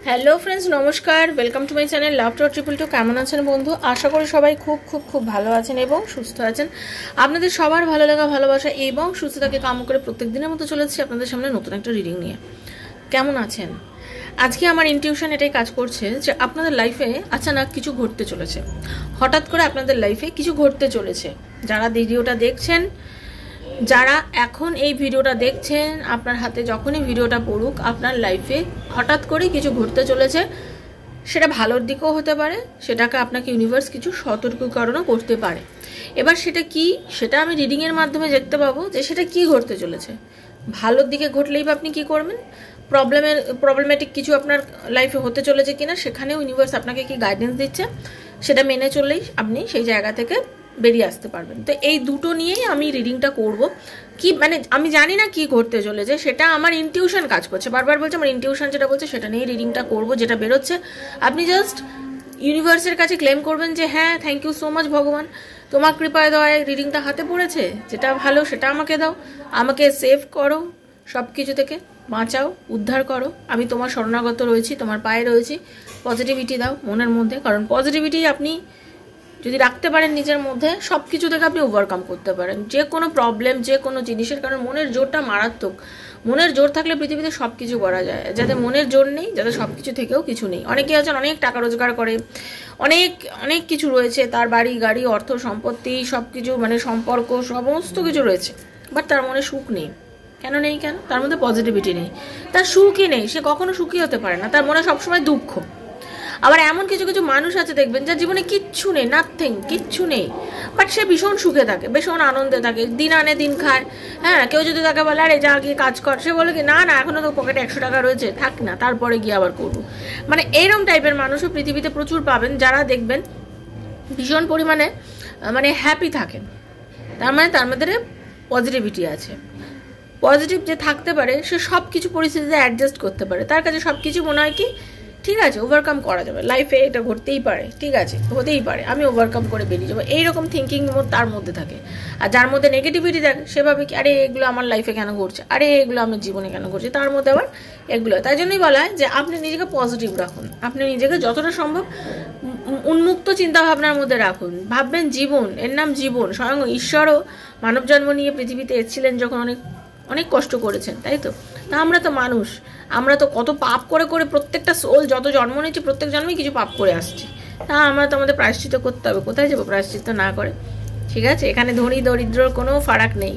Hello friends, নমস্কার। Welcome to my channel love to triple two. কেমন আছেন বন্ধু? আশা করি সবাই খুব খুব খুব ভালো আছেন এবং সুস্থ আছেন। আপনাদের সবার ভালো লাগা, ভালোবাসা এবং সুস্থতাকে কাম করে প্রত্যেক দিনের মতো চলেছি আপনাদের সামনে নতুন একটা রিডিং নিয়ে। কেমন আছেন? আজকে আমার ইনটিউশন এটাই কাজ করছে যে আপনাদের লাইফে আচানক কিছু ঘটতে চলেছে। হঠাৎ করে আপনাদের লাইফে কিছু ঘটতে চলেছে। যারা ভিডিওটা দেখছেন, যারা এখন এই ভিডিওটা দেখছেন, আপনার হাতে যখনই ভিডিওটা পড়ুক, আপনার লাইফে হঠাৎ করে কিছু ঘটতে চলেছে। সেটা ভালোর দিকেও হতে পারে, সেটাকে আপনাকে ইউনিভার্স কিছু সতর্কীকরণও করতে পারে। এবার সেটা কি, সেটা আমি রিডিংয়ের মাধ্যমে দেখতে পাবো যে সেটা কি ঘটতে চলেছে। ভালোর দিকে ঘটলেই বা আপনি কি করবেন, প্রবলেমেটিক কিছু আপনার লাইফে হতে চলেছে কিনা সেখানেও ইউনিভার্স আপনাকে কি গাইডেন্স দিচ্ছে, সেটা মেনে চললেই আপনি সেই জায়গা থেকে বেরিয়ে আসতে পারবেন। তো এই দুটো নিয়েই আমি রিডিংটা করব। কি মানে আমি জানি না কি ঘটতে চলেছে, সেটা আমার ইনটিউশন কাজ করছে। বারবার বলছে আমার ইনটিউশন যেটা বলছে সেটা নিয়েই রিডিংটা করব। যেটা বেরোচ্ছে আপনি জাস্ট ইউনিভার্সের কাছে ক্লেম করবেন যে হ্যাঁ, থ্যাংক ইউ সো মাচ ভগবান, তোমার কৃপায় দেওয়ায় রিডিংটা হাতে পড়েছে। যেটা ভালো সেটা আমাকে দাও, আমাকে সেভ করো, সব কিছু থেকে বাঁচাও, উদ্ধার করো। আমি তোমার শরণাগত রয়েছি, তোমার পায়ে রয়েছি। পজিটিভিটি দাও মনের মধ্যে, কারণ পজিটিভিটি আপনি যদি রাখতে পারেন নিজের মধ্যে, সব কিছু থেকে আপনি ওভারকাম করতে পারেন যে কোনো প্রবলেম, যে কোনো জিনিসের। কারণ মনের জোরটা মারাত্মক। মনের জোর থাকলে পৃথিবীতে সব কিছু করা যায়। যাদের মনের জোর নেই, যাদের সব কিছু থেকেও কিছু নেই। অনেকে আছেন অনেক টাকা রোজগার করে, অনেক অনেক কিছু রয়েছে, তার বাড়ি গাড়ি অর্থ সম্পত্তি সব কিছু, মানে সম্পর্ক সমস্ত কিছু রয়েছে, বাট তার মনে সুখ নেই। কেন নেই? কেন? তার মধ্যে পজিটিভিটি নেই, তার সুখই নেই। সে কখনো সুখী হতে পারে না, তার মনে সবসময় দুঃখ। আবার এমন কিছু কিছু মানুষ আছে দেখবেন যার জীবনে কিচ্ছু নেই, নাথিং, কিচ্ছু নেই, বাট সে ভীষণ সুখে থাকে, ভীষণ আনন্দে থাকে, দিন আনে দিন খায়। হ্যাঁ, কেউ যদি তাকে বলে আরে যা গিয়ে কাজ কর, সে বলে কি না না, এখনো তো পকেটে 100 টাকা রয়েছে, থাক না, তারপরে গিয়ে আবার করবো। মানে এইরকম টাইপের মানুষও পৃথিবীতে প্রচুর পাবেন, যারা দেখবেন ভীষণ পরিমাণে মানে হ্যাপি থাকেন। তার মানে তার মধ্যে পজিটিভিটি আছে। পজিটিভ যে থাকতে পারে, সে সব কিছু পরিস্থিতিতে অ্যাডজাস্ট করতে পারে। তার কাছে সব কিছু মনে হয় কি ঠিক আছে, ওভারকাম করা যাবে, লাইফে এটা ঘটতেই পারে, ঠিক আছে হতেই পারে, আমি ওভারকাম করে বেরিয়ে যাবো, এইরকম থিঙ্কিং তার মধ্যে থাকে। আর যার মধ্যে নেগেটিভিটি থাকে, সে ভাবে কি আরে এগুলো আমার লাইফে কেন ঘটছে, আরে এগুলো আমার জীবনে কেন ঘটছে, তার মধ্যে আবার এগুলো। তাই জন্যই বলা হয় যে আপনি নিজেকে পজিটিভ রাখুন, আপনি নিজেকে যতটা সম্ভব উন্মুক্ত চিন্তাভাবনার মধ্যে রাখুন। ভাববেন জীবন, এর নাম জীবন। স্বয়ং ঈশ্বরও মানব জন্ম নিয়ে পৃথিবীতে এসেছিলেন যখন অনেক অনেক কষ্ট করেছেন, তাই তো? তা আমরা তো মানুষ, আমরা তো কত পাপ করে করে, প্রত্যেকটা সোল যত জন্ম নিয়েছি প্রত্যেক জন্মেই কিছু পাপ করে আসছি। তা আমরা তো আমাদের প্রায়শ্চিত্ত করতে হবে। কোথায় যাবো প্রায়শ্চিত্ত না করে? ঠিক আছে, এখানে ধনী দরিদ্রর কোনো ফারাক নেই।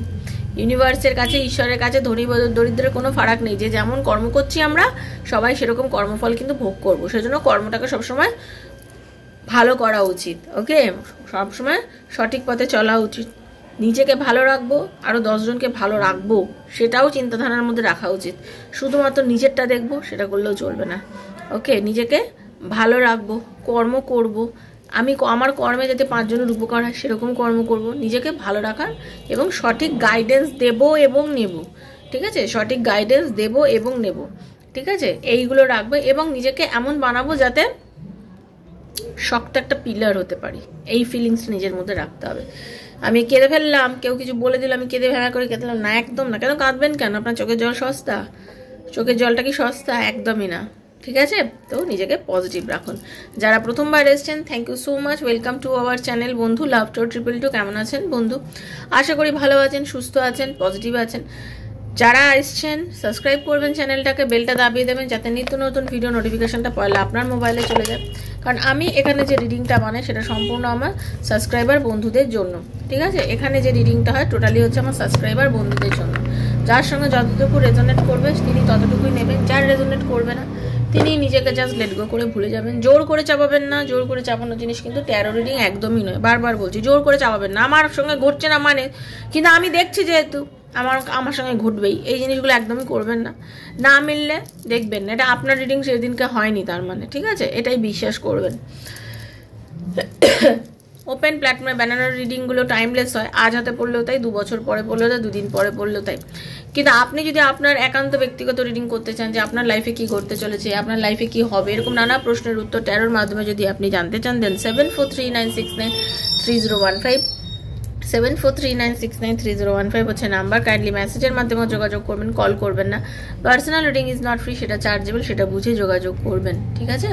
ইউনিভার্সের কাছে, ঈশ্বরের কাছে ধনী দরিদ্রের কোনো ফারাক নেই। যে যেমন কর্ম করছি আমরা সবাই সেরকম কর্মফল কিন্তু ভোগ করবো। সেজন্য কর্মটাকে সবসময় ভালো করা উচিত। ওকে, সবসময় সঠিক পথে চলা উচিত। নিজেকে ভালো রাখবো, আরও 10 জনকে ভালো রাখবো, সেটাও চিন্তাধারার মধ্যে রাখা উচিত। শুধুমাত্র নিজেরটা দেখবো সেটা করলেও চলবে না। ওকে, নিজেকে ভালো রাখবো, কর্ম করব, আমি আমার কর্মে যাতে 5 জনের উপকার হয় সেরকম কর্ম করব। নিজেকে ভালো রাখার এবং সঠিক গাইডেন্স দেব এবং নেব। ঠিক আছে, সঠিক গাইডেন্স দেব এবং নেব। ঠিক আছে, এইগুলো রাখবে এবং নিজেকে এমন বানাবো যাতে শক্ত একটা পিলার হতে পারি। এই ফিলিংসটা নিজের মধ্যে রাখতে হবে। আমি কেঁদে ফেললাম, কেউ কিছু বলে দিল, আমি কেঁদে ভেঙা করে কেঁদলাম না, একদম না। কেন কাঁদবেন? কেন আপনার চোখের জল সস্তা? চোখের জলটা কি সস্তা? একদমই না। ঠিক আছে, তো নিজেকে পজিটিভ রাখুন। যারা প্রথমবার এসছেন, thank you so much, welcome to our channel বন্ধু লাভ টু ট্রিপল টু। কেমন আছেন বন্ধু? আশা করি ভালো আছেন, সুস্থ আছেন, পজিটিভ আছেন। যারা এসছেন সাবস্ক্রাইব করবেন চ্যানেলটাকে, বেলটা দাবিয়ে দেবেন যাতে নিত্য নতুন ভিডিও নোটিফিকেশনটা পয়লা আপনার মোবাইলে চলে যায়। কারণ আমি এখানে যে রিডিংটা বানাই সেটা সম্পূর্ণ আমার সাবস্ক্রাইবার বন্ধুদের জন্য। ঠিক আছে, এখানে যে রিডিংটা হয় টোটালি হচ্ছে আমার সাবস্ক্রাইবার বন্ধুদের জন্য। যার সঙ্গে যতটুকু রেজোনেট করবে তিনি ততটুকুই নেবেন, যার রেজোনেট করবে না তিনি নিজেকে জাস্ট লেট গো করে ভুলে যাবেন। জোর করে চাপাবেন না, জোর করে চাপানোর জিনিস কিন্তু ট্যারো রিডিং একদমই নয়। বারবার বলছি, জোর করে চাপাবেন না। আমার সঙ্গে ঘটছে না মানে, কিন্তু আমি দেখছি যেহেতু আমার সঙ্গে ঘটবেই, এই জিনিসগুলো একদমই করবেন না। না মিললে দেখবেন এটা আপনার রিডিং সেদিনকে হয়নি তার মানে। ঠিক আছে, এটাই বিশ্বাস করবেন। ওপেন প্ল্যাটফর্মে ব্যানানার রিডিংগুলো টাইমলেস হয়। আজ হাতে পড়লেও তাই, 2 বছর পরে পড়লেও তাই, 2 দিন পরে পড়লেও তাই। কিন্তু আপনি যদি আপনার একান্ত ব্যক্তিগত রিডিং করতে চান যে আপনার লাইফে কি ঘটতে চলেছে, আপনার লাইফে কি হবে, এরকম নানা প্রশ্নের উত্তর ট্যারোর মাধ্যমে যদি আপনি জানতে চান, দেন 7439693015 7439693015 হচ্ছে নাম্বার। কাইন্ডলি মেসেজের মাধ্যমে যোগাযোগ করবেন, কল করবেন না। Personal reading is not free, সেটা চার্জেবল, সেটা বুঝে যোগাযোগ করবেন, ঠিক আছে?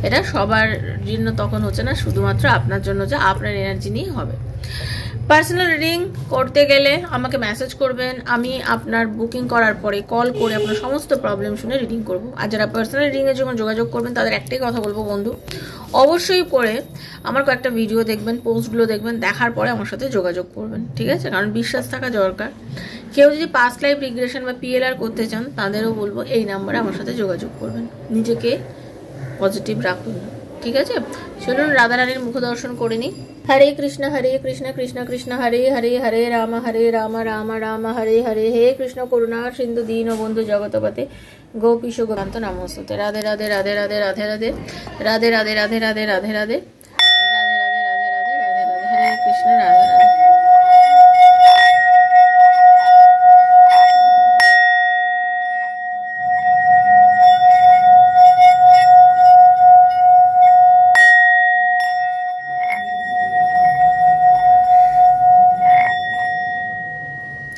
এটা সবার জন্য তখন হচ্ছে না, শুধুমাত্র আপনার জন্য, যে আপনার এনার্জি নিয়ে হবে। পার্সোনাল রিডিং করতে গেলে আমাকে মেসেজ করবেন, আমি আপনার বুকিং করার পরে কল করে আপনার সমস্ত প্রবলেম শুনে রিডিং করব। আর যারা পার্সোনাল রিডিংয়ের জন্য যোগাযোগ করবেন তাদের একটাই কথা বলবো, বন্ধু অবশ্যই করে আমার কয়েকটা ভিডিও দেখবেন, পোস্টগুলো দেখবেন, দেখার পরে আমার সাথে যোগাযোগ করবেন, ঠিক আছে? কারণ বিশ্বাস থাকা দরকার। কেউ যদি পাস্ট লাইফ রিগ্রেশন বা PLR করতে চান তাদেরও বলবো এই নাম্বারে আমার সাথে যোগাযোগ করবেন, নিজেকে পজিটিভ রাখুন, ঠিক আছে? চলুন রাধারানীর মুখ দর্শন করে নিই। হরে কৃষ্ণ কৃষ্ণ কৃষ্ণ হরে হরে, হরে রাম রাম রাম হরে হরে, হে কৃষ্ণ করুণা সিন্ধু দীন বন্ধু জগতপতে গোপীশ গোকান্ত নমস্তুতে। রাধে রাধে রাধে রাধে রাধে রাধে রাধে রাধে রাধে রাধে রাধে রাধে রাধে রাধে রাধে রাধে রাধে রাধে, হরে কৃষ্ণ রাধে রাধে।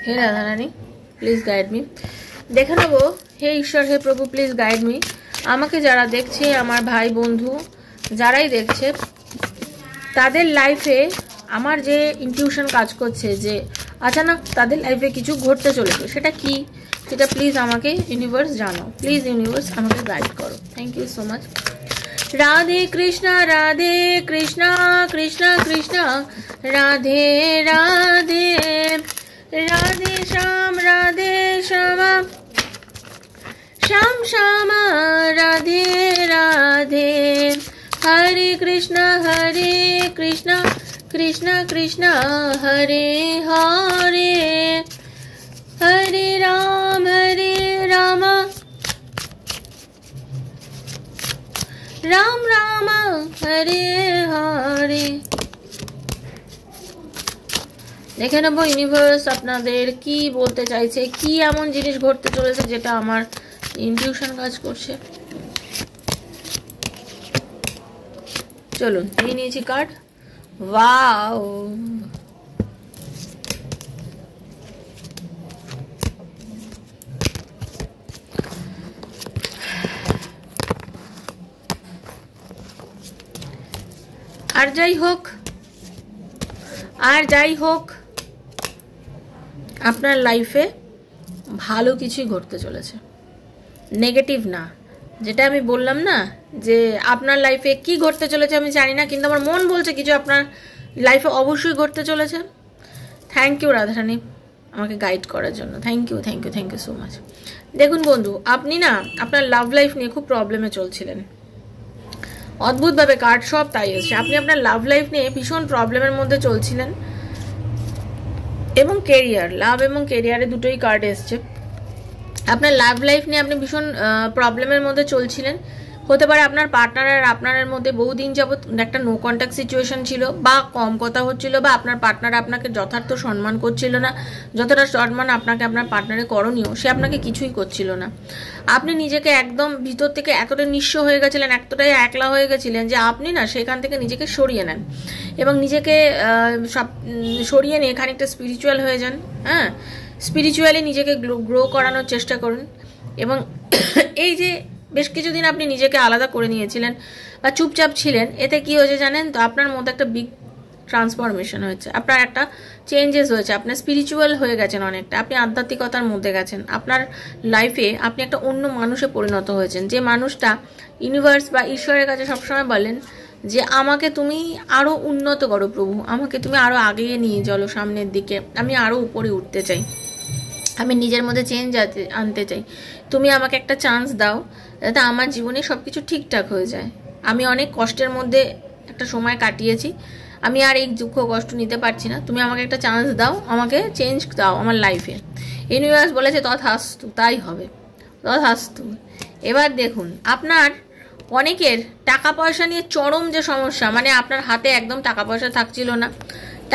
হে Radha Rani, please guide me. দেখে নেবো, হে ঈশ্বর, হে প্রভু, প্লিজ গাইড মি। আমাকে যারা দেখছে, আমার ভাই বন্ধু যারাই দেখছে, তাদের লাইফে আমার যে ইনটিউশন কাজ করছে যে আচানক তাদের লাইফে কিছু ঘটতে চলেছে, সেটা কি, সেটা প্লিজ আমাকে ইউনিভার্স জানো, প্লিজ ইউনিভার্স আমাকে গাইড করো। Thank you so much. Radhe Krishna Krishna Krishna Radhe Radhe, Radhe Shyam Shyam Shyam Radhe Radhe, Hare Krishna Krishna Krishna Hare Hare, Hare Ram Ram Ram Hare Hare. দেখে নেবো ইউনিভার্স আপনাদের কি বলতে চাইছে, কি এমন জিনিস ঘটতে চলেছে যেটা আমার ইনটিউশন কাজ করছে। চলুন নিয়ে নিয়েছি কার্ড। ওয়াও, আর যাই হোক আপনার লাইফে ভালো কিছুই ঘটতে চলেছে, নেগেটিভ না। যেটা আমি বললাম না যে আপনার লাইফে কি ঘটতে চলেছে আমি জানি না, কিন্তু আমার মন বলছে কিছু আপনার লাইফে অবশ্যই ঘটতে চলেছে। থ্যাংক ইউ রাধারানী আমাকে গাইড করার জন্য, থ্যাংক ইউ সো মাচ। দেখুন বন্ধু, আপনি না আপনার লাভ লাইফ নিয়ে খুব প্রবলেমে চলছিলেন, অদ্ভুতভাবে কার্ড সব তাই এসছে। আপনি আপনার লাভ লাইফ নিয়ে ভীষণ প্রবলেমের মধ্যে চলছিলেন, এবং কেরিয়ার, লাভ এবং কেরিয়ারে দুটোই কার্ড এসছে। আপনার লাভ লাইফ নিয়ে আপনি ভীষণ প্রবলেমের মধ্যে চলছিলেন। হতে পারে আপনার পার্টনার আর আপনার মধ্যে বহুদিন যাবৎ একটা নো কন্ট্যাক্ট সিচুয়েশন ছিল, বা কম কথা হচ্ছিল, বা আপনার পার্টনার আপনাকে যথার্থ সম্মান করছিল না, যতটা সম্মান আপনাকে আপনার পার্টনারে করণীয় সে আপনাকে কিছুই করছিল না। আপনি নিজেকে একদম ভিতর থেকে এতটা নিঃস্ব হয়ে গেছিলেন, এতটাই একলা হয়ে গেছিলেন যে আপনি না সেখান থেকে নিজেকে সরিয়ে নেন, এবং নিজেকে সব সরিয়ে নিয়ে খানিকটা স্পিরিচুয়াল হয়ে যান। হ্যাঁ, স্পিরিচুয়ালি নিজেকে গ্রো করানোর চেষ্টা করুন। এবং এই যে বেশ কিছুদিন আপনি নিজেকে আলাদা করে নিয়েছিলেন বা চুপচাপ ছিলেন, এতে কি হয়েছে জানেন তো? আপনার মধ্যে একটা বিগ ট্রান্সফরমেশন হয়েছে, আপনার একটা চেঞ্জেস হয়েছে, আপনি স্পিরিচুয়াল হয়ে গেছেন অনেকটা, আপনি আধ্যাত্মিকতার মধ্যে গেছেন। আপনার লাইফে আপনি একটা অন্য মানুষে পরিণত হয়েছেন, যে মানুষটা ইউনিভার্স বা ঈশ্বরের কাছে সবসময় বলেন যে আমাকে তুমি আরও উন্নত করো প্রভু, আমাকে তুমি আরও আগিয়ে নিয়ে চলো সামনের দিকে, আমি আরও উপরে উঠতে চাই, আমি নিজের মধ্যে চেঞ্জ আনতে চাই, তুমি আমাকে একটা চান্স দাও যাতে আমার জীবনে সব কিছু ঠিকঠাক হয়ে যায়। আমি অনেক কষ্টের মধ্যে একটা সময় কাটিয়েছি, আমি আর এই দুঃখ কষ্ট নিতে পারছি না, তুমি আমাকে একটা চান্স দাও, আমাকে চেঞ্জ দাও আমার লাইফে। ইউনিভার্স বলেছে তথাস্তু, তাই হবে, তথাস্তু। এবার দেখুন, আপনার অনেকের টাকা পয়সা নিয়ে চরম যে সমস্যা, মানে আপনার হাতে একদম টাকা পয়সা থাকছিল না,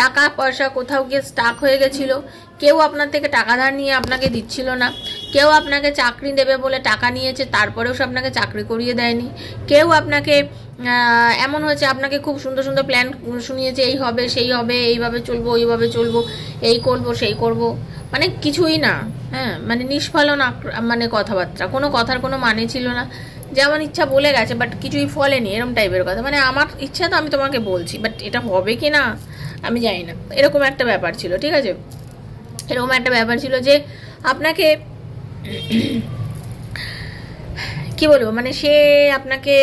টাকা পয়সা কোথাও গিয়ে স্টাক হয়ে গেছিল, কেউ আপনার থেকে টাকা ধার নিয়ে আপনাকে দিচ্ছিল না, কেউ আপনাকে চাকরি দেবে বলে টাকা নিয়েছে তারপরেও সে আপনাকে চাকরি করিয়ে দেয়নি, কেউ আপনাকে এমন হয়েছে আপনাকে খুব সুন্দর সুন্দর প্ল্যান শুনিয়েছে, এই হবে সেই হবে, এইভাবে চলবো ওইভাবে চলবো, এই করব সেই করব, মানে কিছুই না। হ্যাঁ, মানে নিষ্ফলন মানে কথাবার্তা, কোনো কথার কোনো মানে ছিল না। যেমন ইচ্ছা বলে গেছে বাট কিছুই ফলেনি, এরকম টাইপের কথা। মানে আমার ইচ্ছা তো আমি তোমাকে বলছি, বাট এটা হবে কি না আমি জানি না, এরকম একটা ব্যাপার ছিল। ঠিক আছে, এরকম একটা ব্যাপার ছিল যে আপনাকে কি বলবো, মানে সে আপনাকে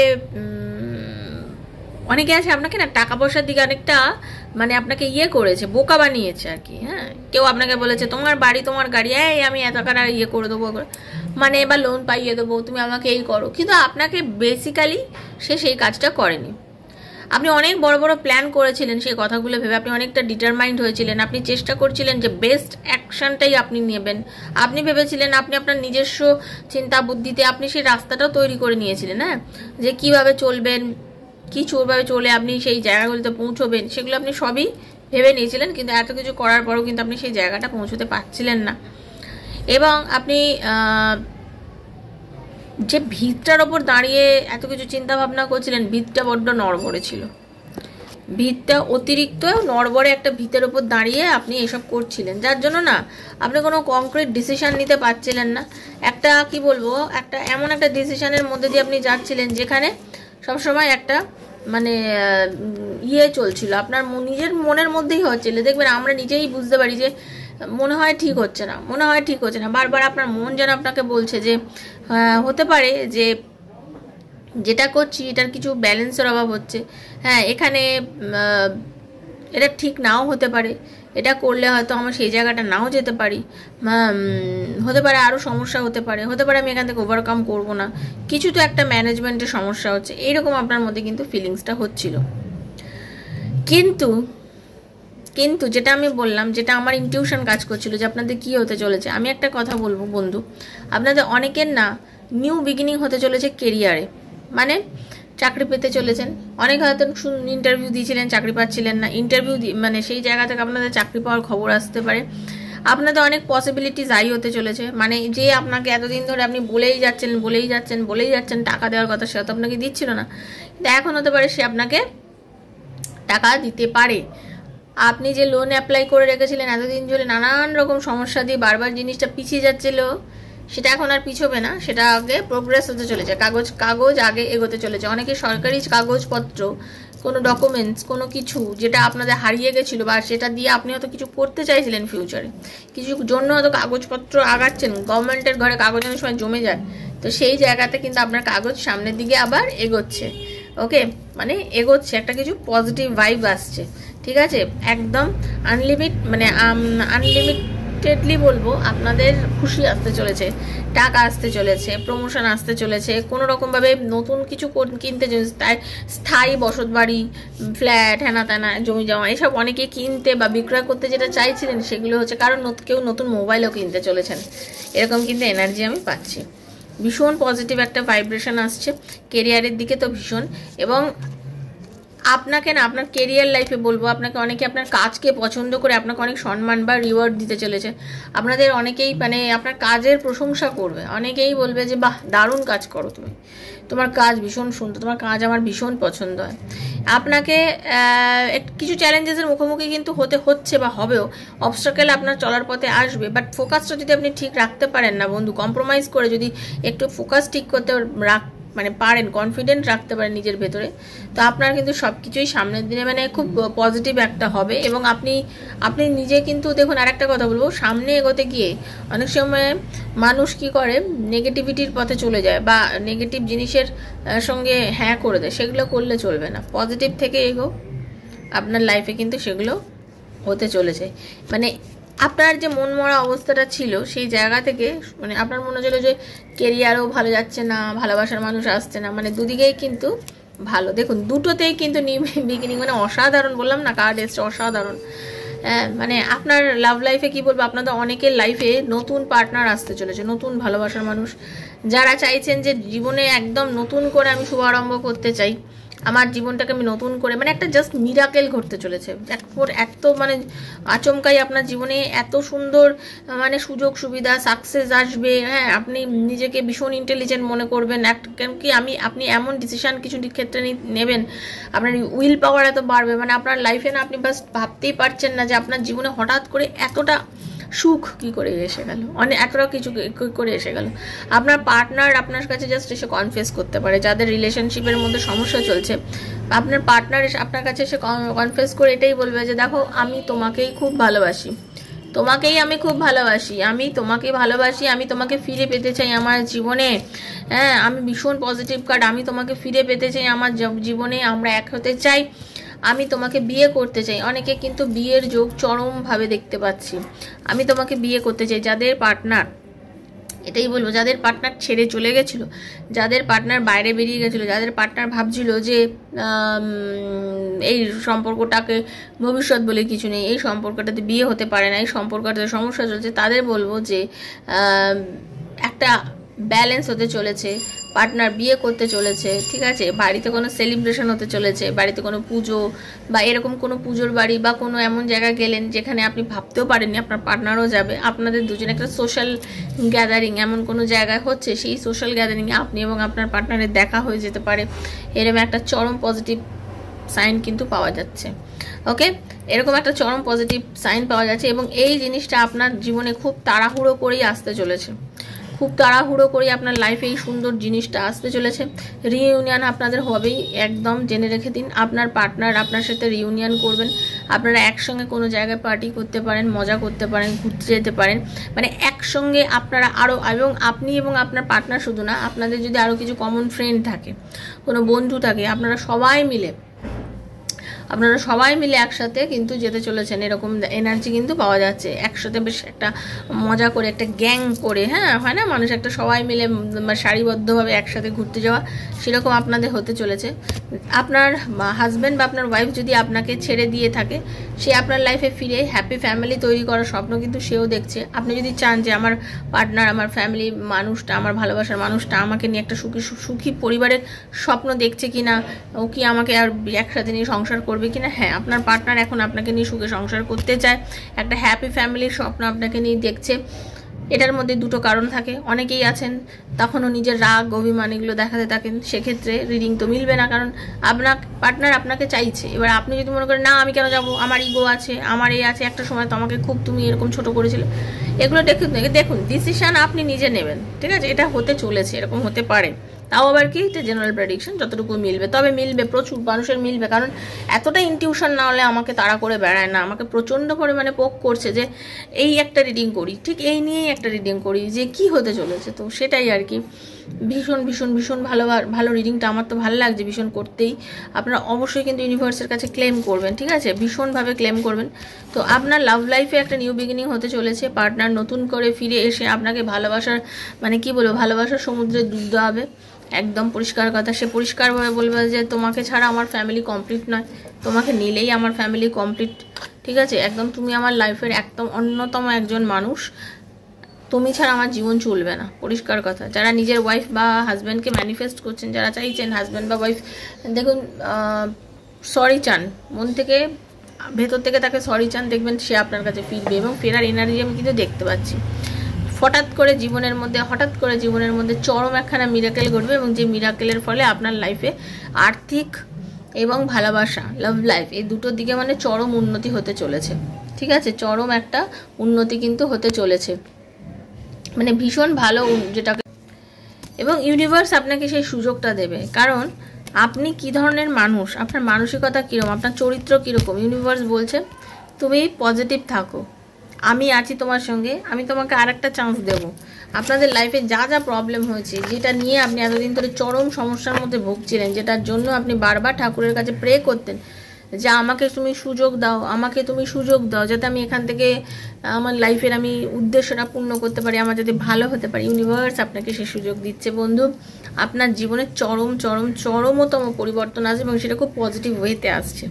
অনেকে আছে আপনাকে না টাকা পয়সার দিকে অনেকটা মানে আপনাকে ইয়ে করেছে, বোকা বানিয়েছে আর কি। হ্যাঁ, কেউ আপনাকে বলেছে তোমার বাড়ি তোমার গাড়ি, এই আমি এত টাকা ইয়ে করে দেবো, মানে এবার লোন পাইয়ে দেবো, তুমি আমাকে এই করো, কিন্তু আপনাকে বেসিক্যালি সে সেই কাজটা করেনি। আপনি অনেক বড় বড় প্ল্যান করেছিলেন, সেই কথাগুলো ভেবে আপনি অনেকটা ডিটারমাইন্ড হয়েছিলেন, আপনি চেষ্টা করছিলেন যে বেস্ট অ্যাকশনটাই আপনি নেবেন। আপনি ভেবেছিলেন, আপনি আপনার নিজস্ব চিন্তা বুদ্ধিতে আপনি সেই রাস্তাটাও তৈরি করে নিয়েছিলেন। হ্যাঁ, যে কিভাবে চলবেন, কি চোরভাবে চলে আপনি সেই জায়গাগুলোতে পৌঁছবেন, সেগুলো আপনি সবই ভেবে নিয়েছিলেন। কিন্তু এত কিছু করার পরেও কিন্তু আপনি সেই জায়গাটা পৌঁছতে পারছিলেন না। এবং আপনি যে ভিতটার ওপর দাঁড়িয়ে এত কিছু চিন্তা ভাবনা করছিলেন, ভিতটা বড্ড নড়বড়ে ছিল, ভিতটা অতিরিক্ত নড়বড়ে একটা ভিতের ওপর দাঁড়িয়ে আপনি এসব করছিলেন, যার জন্য না আপনি কোনো কংক্রিট ডিসিশন নিতে পারছিলেন না। একটা কি বলবো, একটা এমন একটা ডিসিশনের মধ্যে দিয়ে আপনি যাচ্ছিলেন যেখানে সবসময় একটা মানে ইয়ে চলছিল, আপনার নিজের মনের মধ্যেই হচ্ছিল। দেখবেন আমরা নিজেই বুঝতে পারি যে মনে হয় ঠিক হচ্ছে না, মনে হয় ঠিক হচ্ছে না, বারবার আপনার মন যেন আপনাকে বলছে যে হতে পারে যে যেটা করছি এটার কিছু ব্যালেন্সের অভাব হচ্ছে। হ্যাঁ, এখানে এটা ঠিক নাও হতে পারে, এটা করলে হয়তো আমার সেই জায়গাটা নাও যেতে পারি, হতে পারে আরও সমস্যা হতে পারে, হতে পারে আমি এখান থেকে ওভারকাম করবো না, কিছু তো একটা ম্যানেজমেন্টের সমস্যা হচ্ছে, এইরকম আপনার মধ্যে কিন্তু ফিলিংসটা হচ্ছিল। কিন্তু কিন্তু যেটা আমি বললাম, যেটা আমার ইনটিউশন কাজ করছিল যে আপনাদের কি হতে চলেছে, আমি একটা কথা বলবো বন্ধু, আপনাদের অনেকের না নিউ বিগিনিং হতে চলেছে কেরিয়ারে। মানে চাকরি পেতে চলেছেন, অনেক হয়তো ইন্টারভিউ দিয়েছিলেন, চাকরি পাচ্ছিলেন না, ইন্টারভিউ মানে সেই জায়গা থেকে আপনাদের চাকরি পাওয়ার খবর আসতে পারে। আপনাদের অনেক পসিবিলিটিস আই হতে চলেছে। মানে যে আপনাকে এতদিন ধরে আপনি বলেই যাচ্ছেন টাকা দেওয়ার কথা, সে তো আপনাকে দিচ্ছিল না, কিন্তু এখন হতে পারে সে আপনাকে টাকা দিতে পারে। আপনি যে লোন অ্যাপ্লাই করে রেখেছিলেন এতদিন ধরে নানান রকম সমস্যা দিয়ে বারবার জিনিসটা পিছিয়ে যাচ্ছিল, সেটা এখন আর পিছোবে না, সেটা আগে প্রোগ্রেস হতে চলেছে, কাগজ আগে এগোতে চলেছে। অনেকে সরকারি কাগজপত্র, কোনো ডকুমেন্টস, কোনো কিছু যেটা আপনাদের হারিয়ে গেছিলো বা সেটা দিয়ে আপনি হয়তো কিছু করতে চাইছিলেন ফিউচারে, কিছু জন্য হয়তো কাগজপত্র আগাচ্ছেন, গভর্নমেন্টের ঘরে কাগজ অনেক সময় জমে যায়, তো সেই জায়গাতে কিন্তু আপনার কাগজ সামনের দিকে আবার এগোচ্ছে। ওকে, মানে এগোচ্ছে, একটা কিছু পজিটিভ ভাইব আসছে। ঠিক আছে, একদম আনলিমিটেডলি বলবো, আপনাদের খুশি আসতে চলেছে, টাকা আসতে চলেছে, প্রমোশন আসতে চলেছে, কোনো রকমভাবে নতুন কিছু কিনতে চলেছে, তাই স্থায়ী বসত বাড়ি, ফ্ল্যাট, হ্যানা ত্যানা, জমি জমা, এসব অনেকে কিনতে বা বিক্রয় করতে যেটা চাইছিলেন সেগুলো হচ্ছে, কারণ কেউ নতুন মোবাইলও কিনতে চলেছেন, এরকম কিন্তু এনার্জি আমি পাচ্ছি। ভীষণ পজিটিভ একটা ভাইব্রেশন আসছে কেরিয়ারের দিকে, তো ভীষণ। এবং আপনাকে না আপনার কেরিয়ার লাইফে বলবো, আপনাকে অনেকে আপনার কাজকে পছন্দ করে আপনাকে অনেক সম্মান বা রিওয়ার্ড দিতে চলেছে। আপনাদের অনেকেই মানে আপনার কাজের প্রশংসা করবে, অনেকেই বলবে যে বাহ দারুণ কাজ করো তুমি, তোমার কাজ ভীষণ সুন্দর, তোমার কাজ আমার ভীষণ পছন্দ হয়। আপনাকে কিছু চ্যালেঞ্জেসের মুখোমুখি কিন্তু হতে হচ্ছে বা হবেও, অবস্টাকেল আপনার চলার পথে আসবে, বাট ফোকাসটা যদি আপনি ঠিক রাখতে পারেন না বন্ধু, কম্প্রোমাইজ করে যদি একটু ফোকাস ঠিক করতে মানে পারেন, কনফিডেন্ট রাখতে পারেন নিজের ভেতরে, তো আপনার কিন্তু সব কিছুই সামনের দিনে মানে খুব পজিটিভ একটা হবে। এবং আপনি নিজে কিন্তু দেখুন, আর একটা কথা বলবো, সামনে এগোতে গিয়ে অনেক সময় মানুষ কি করে নেগেটিভিটির পথে চলে যায় বা নেগেটিভ জিনিসের সঙ্গে হ্যাঁ করে দেয়, সেগুলো করলে চলবে না, পজিটিভ থেকে এগো, আপনার লাইফে কিন্তু সেগুলো হতে চলেছে। মানে আপনার যে মন মরা অবস্থাটা ছিল সেই জায়গা থেকে মানে আপনার মনে হচ্ছিল যে কেরিয়ারও ভালো যাচ্ছে না, ভালোবাসার মানুষ আসছে না, মানে দুদিকেই কিন্তু ভালো। দেখুন দুটোতেই কিন্তু নিউ বিগিনিং, মানে অসাধারণ, বললাম না কার্ড এসছে অসাধারণ। হ্যাঁ, মানে আপনার লাভ লাইফে কি বলবো, আপনাদের অনেকের লাইফে নতুন পার্টনার আসতে চলেছে, নতুন ভালোবাসার মানুষ, যারা চাইছেন যে জীবনে একদম নতুন করে আমি শুভারম্ভ করতে চাই, আমার জীবনটাকে আমি নতুন করে, মানে একটা জাস্ট মিরাকেল ঘটতে চলেছে। এত মানে আচমকাই আপনার জীবনে এত সুন্দর মানে সুযোগ সুবিধা, সাকসেস আসবে। হ্যাঁ, আপনি নিজেকে ভীষণ ইন্টেলিজেন্ট মনে করবেন, কেন কি আপনি এমন ডিসিশন কিছু ক্ষেত্রে নেবেন, আপনার উইল পাওয়ার এত বাড়বে, মানে আপনার লাইফে না আপনি বাস ভাবতেই পারছেন না যে আপনার জীবনে হঠাৎ করে এতটা সুখ কি করে এসে গেল, এতটা কিছু করে এসে গেল। আপনার পার্টনার আপনার কাছে জাস্ট এসে কনফেস করতে পারে, যাদের রিলেশনশিপের মধ্যে সমস্যা চলছে, আপনার পার্টনার আপনার কাছে এসে কনফেস করে এটাই বলবে যে দেখো আমি তোমাকেই খুব ভালোবাসি, তোমাকেই আমি খুব ভালোবাসি, আমি তোমাকে ভালোবাসি, আমি তোমাকে ফিরে পেতে চাই আমার জীবনে। হ্যাঁ, আমি ভীষণ পজিটিভ কার্ড, আমি তোমাকে ফিরে পেতে চাই আমার জীবনে, আমরা এক হতে চাই, আমি তোমাকে বিয়ে করতে চাই। অনেকে কিন্তু বিয়ের যোগ চরমভাবে দেখতে পাচ্ছি। আমি তোমাকে বিয়ে করতে চাই। যাদের পার্টনার, এটাই বলবো, যাদের পার্টনার ছেড়ে চলে গেছিলো, যাদের পার্টনার বাইরে বেরিয়ে গেছিলো, যাদের পার্টনার ভাবছিল যে এই সম্পর্কটাকে ভবিষ্যৎ বলে কিছু নেই, এই সম্পর্কটাতে বিয়ে হতে পারে না, এই সম্পর্কটাতে সমস্যা চলছে, তাদের বলবো যে একটা ব্যালেন্স হতে চলেছে, পার্টনার বিয়ে করতে চলেছে, ঠিক আছে, বাড়িতে কোনো সেলিব্রেশন হতে চলেছে, বাড়িতে কোনো পুজো বা এরকম কোনো পুজোর বাড়ি বা কোনো এমন জায়গায় গেলেন যেখানে আপনি ভাবতেও পারেননি আপনার পার্টনারও যাবে, আপনাদের দুজনে একটা সোশ্যাল গ্যাদারিং এমন কোনো জায়গায় হচ্ছে, সেই সোশ্যাল গ্যাদারিংয়ে আপনি এবং আপনার পার্টনারের দেখা হয়ে যেতে পারে। এরকম একটা চরম পজিটিভ সাইন কিন্তু পাওয়া যাচ্ছে। ওকে, এরকম একটা চরম পজিটিভ সাইন পাওয়া যাচ্ছে এবং এই জিনিসটা আপনার জীবনে খুব তাড়াহুড়ো করেই আসতে চলেছে, খুব তাড়াহুড়ো করে আপনার লাইফে এই সুন্দর জিনিসটা আসতে চলেছে। রিইউনিয়ন আপনাদের হবেই, একদম জেনে রেখে দিন। আপনার পার্টনার আপনার সাথে রিইউনিয়ন করবেন, আপনারা একসঙ্গে কোনো জায়গায় পার্টি করতে পারেন, মজা করতে পারেন, ঘুরতে যেতে পারেন, মানে একসঙ্গে আপনারা আরও, এবং আপনি এবং আপনার পার্টনার শুধু না, আপনাদের যদি আরও কিছু কমন ফ্রেন্ড থাকে, কোনো বন্ধু থাকে, আপনারা সবাই মিলে একসাথে কিন্তু যেতে চলেছেন, এরকম এনার্জি কিন্তু পাওয়া যাচ্ছে। একসাথে বেশ একটা মজা করে, একটা গ্যাং করে, হ্যাঁ হয় না মানুষ, একটা সবাই মিলে সারিবদ্ধভাবে একসাথে ঘুরতে যাওয়া, সেরকম আপনাদের হতে চলেছে। আপনার হাজব্যান্ড বা আপনার ওয়াইফ যদি আপনাকে ছেড়ে দিয়ে থাকে, সে আপনার লাইফে ফিরে হ্যাপি ফ্যামিলি তৈরি করার স্বপ্ন কিন্তু সেও দেখছে। আপনি যদি চান যে আমার পার্টনার, আমার ফ্যামিলি মানুষটা, আমার ভালোবাসার মানুষটা আমাকে নিয়ে একটা সুখী পরিবারের স্বপ্ন দেখছে কিনা, ও কি আমাকে আর একসাথে নিয়ে সংসার করবে কিনা, হ্যাঁ আপনার পার্টনার এখন আপনাকে নিয়ে সুখে সংসার করতে চায়, একটা হ্যাপি ফ্যামিলির স্বপ্ন আপনাকে নিয়ে দেখছে। এটার মধ্যে দুটো কারণ থাকে, অনেকেই আছেন তখনও নিজের রাগ অভিমান এগুলো দেখাতে থাকেন, সেক্ষেত্রে রিডিং তো মিলবে না, কারণ আপনার পার্টনার আপনাকে চাইছে। এবার আপনি যদি মনে করেন না আমি কেন যাবো, আমার ইগো আছে, আমার এই আছে, একটা সময় তো আমাকে খুব তুমি এরকম ছোট করেছিল, এগুলো দেখুন ডিসিশন আপনি নিজে নেবেন, ঠিক আছে, এটা হতে চলেছে, এরকম হতে পারে। তাও আবার কি, এটা জেনারেল প্রেডিকশন, যতটুকু মিলবে, তবে মিলবে, প্রচুর মানুষের মিলবে, কারণ এতটা ইনটিউশন না হলে আমাকে তাড়া করে বেড়ায় না, আমাকে প্রচণ্ড পরিমাণে পোক করছে যে এই একটা রিডিং করি, ঠিক এই নিয়েই একটা রিডিং করি যে কি হতে চলেছে, তো সেটাই আর কি। ভীষণ ভীষণ ভীষণ ভালো রিডিংটা, আমার তো ভালো লাগছে ভীষণ করতেই। আপনারা অবশ্যই কিন্তু ইউনিভার্সের কাছে ক্লেম করবেন, ঠিক আছে, ভীষণভাবে ক্লেম করবেন। তো আপনার লাভ লাইফে একটা নিউ বিগিনিং হতে চলেছে, পার্টনার নতুন করে ফিরে এসে আপনাকে ভালোবাসার, মানে কি বলবো, ভালোবাসার সমুদ্রে ডুব দেওয়াবে, একদম পরিষ্কার কথা। সে পরিষ্কারভাবে বলবে যে তোমাকে ছাড়া আমার ফ্যামিলি কমপ্লিট নয়, তোমাকে নিলেই আমার ফ্যামিলি কমপ্লিট, ঠিক আছে, একদম তুমি আমার লাইফের একদম অন্যতম একজন মানুষ, তুমি ছাড়া আমার জীবন চলবে না, পরিষ্কার কথা। যারা নিজের ওয়াইফ বা হাজব্যান্ডকে ম্যানিফেস্ট করছেন, যারা চাইছেন হাজব্যান্ড বা ওয়াইফ, দেখুন সরি চান মন থেকে, ভেতর থেকে তাকে সরি চান, দেখবেন সে আপনার কাছে ফিরবে এবং ফেরার এনার্জি আমি কিন্তু দেখতে পাচ্ছি। হঠাৎ করে জীবনের মধ্যে চরম একখানা মিরাকেল ঘটবে এবং যে মিরাকেলের ফলে আপনার লাইফে আর্থিক এবং ভালোবাসা, লাভ লাইফ, এই দুটোর দিকে মানে চরম উন্নতি হতে চলেছে, ঠিক আছে, চরম একটা উন্নতি কিন্তু হতে চলেছে, মানে ভীষণ ভালো যেটাকে, এবং ইউনিভার্স আপনাকে সেই সুযোগটা দেবে, কারণ আপনি কি ধরনের মানুষ, আপনার মানসিকতা কীরকম, আপনার চরিত্র কীরকম, ইউনিভার্স বলছে তুমি পজিটিভ থাকো, আমি আছি তোমার সঙ্গে, আমি তোমাকে আর একটা চান্স দেবো। আপনাদের লাইফে যা যা প্রবলেম হয়েছে, যেটা নিয়ে আপনি এতদিন ধরে চরম সমস্যার মধ্যে ভুগছিলেন, যেটার জন্য আপনি বারবার ঠাকুরের কাছে প্রে করতেন যে আমাকে তুমি সুযোগ দাও, আমাকে তুমি সুযোগ দাও, যাতে আমি এখান থেকে আমার লাইফের আমি উদ্দেশ্যটা পূর্ণ করতে পারি, আমার যাতে ভালো হতে পারি, ইউনিভার্স আপনাকে সেই সুযোগ দিচ্ছে বন্ধু। আপনার জীবনে চরমতম পরিবর্তন আসবে এবং সেটা খুব পজিটিভ ওয়েতে আসছে।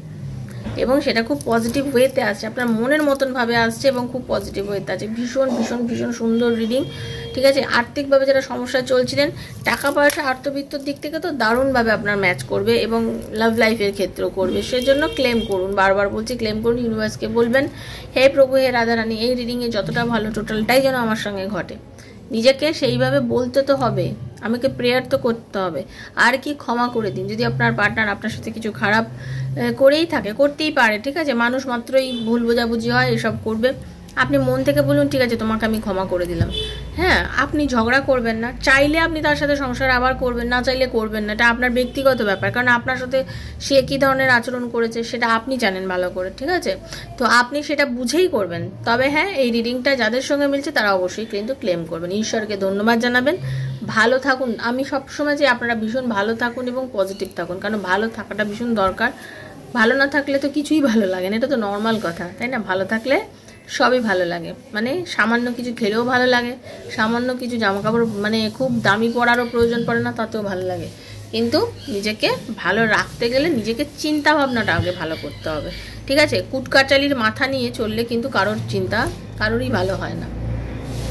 এবং সেটা খুব পজিটিভ ওয়েতে আসছে, আপনার মনের মতনভাবে আসছে এবং খুব পজিটিভ ওয়েতে আছে। ভীষণ ভীষণ ভীষণ সুন্দর রিডিং, ঠিক আছে। আর্থিকভাবে যারা সমস্যা চলছিলেন, টাকা পয়সা আর্থবিত্তর দিক থেকে তো দারুণভাবে আপনার ম্যাচ করবে এবং লাভ লাইফের ক্ষেত্রেও করবে। সেজন্য ক্লেম করুন, বারবার বলছি ক্লেম করুন। ইউনিভার্সকে বলবেন, হে প্রভু, হে রাধারানী, এই রিডিংয়ে যতটা ভালো টোটালটাই যেন আমার সঙ্গে ঘটে। নিজেকে সেইভাবে বলতে তো হবে, আমাকে প্রেয়ার তো করতে হবে। আর কি, ক্ষমা করে দিন যদি আপনার পার্টনার আপনার সাথে কিছু খারাপ করেই থাকে, করতেই পারে, ঠিক আছে। মানুষ মাত্রই ভুল বোঝাবুঝি হয়, এসব করবে। আপনি মন থেকে বলুন, ঠিক আছে তোমাকে আমি ক্ষমা করে দিলাম। হ্যাঁ, আপনি ঝগড়া করবেন না, চাইলে আপনি তার সাথে সংসার আবার করবেন, না চাইলে করবেন না, এটা আপনার ব্যক্তিগত ব্যাপার। কারণ আপনার সাথে সে কী ধরনের আচরণ করেছে সেটা আপনি জানেন ভালো করে, ঠিক আছে। তো আপনি সেটা বুঝেই করবেন। তবে হ্যাঁ, এই রিডিংটা যাদের সঙ্গে মিলছে তারা অবশ্যই কিন্তু ক্লেম করবেন, ঈশ্বরকে ধন্যবাদ জানাবেন। ভালো থাকুন, আমি সবসময় যে আপনারা ভীষণ ভালো থাকুন এবং পজিটিভ থাকুন, কারণ ভালো থাকাটা ভীষণ দরকার। ভালো না থাকলে তো কিছুই ভালো লাগে না, এটা তো নর্মাল কথা, তাই না। ভালো থাকলে সবই ভালো লাগে, মানে সামান্য কিছু খেলেও ভালো লাগে, সামান্য কিছু জামাকাপড় মানে খুব দামি পরারও প্রয়োজন পড়ে না, তাতেও ভালো লাগে। কিন্তু নিজেকে ভালো রাখতে গেলে নিজেকে চিন্তা ভাবনাটা আগে ভালো করতে হবে, ঠিক আছে। কুটকাচালির মাথা নিয়ে চললে কিন্তু কারোরই ভালো হয় না।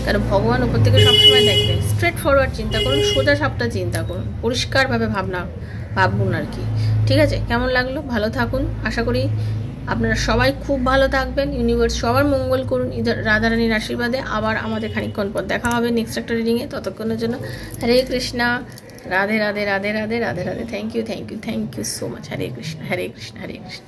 কারণ ভগবান উপর থেকে সবসময় দেখবেন। স্ট্রেট ফরওয়ার্ড চিন্তা করুন, সোজা সাপটা চিন্তা করুন, পরিষ্কারভাবে ভাবুন আর কি, ঠিক আছে। কেমন লাগলো? ভালো থাকুন, আশা করি আপনারা সবাই খুব ভালো থাকবেন। ইউনিভার্স সবার মঙ্গল করুন রাধারানীর আশীর্বাদে। আবার আমাদের খানিকক্ষণ পর দেখা হবে নেক্সট একটা রিডিংয়ে। ততক্ষণের জন্য Hare Krishna, Radhe Radhe Radhe Radhe Radhe Radhe. Thank you so much. Hare Krishna, Hare Krishna, Hare Krishna.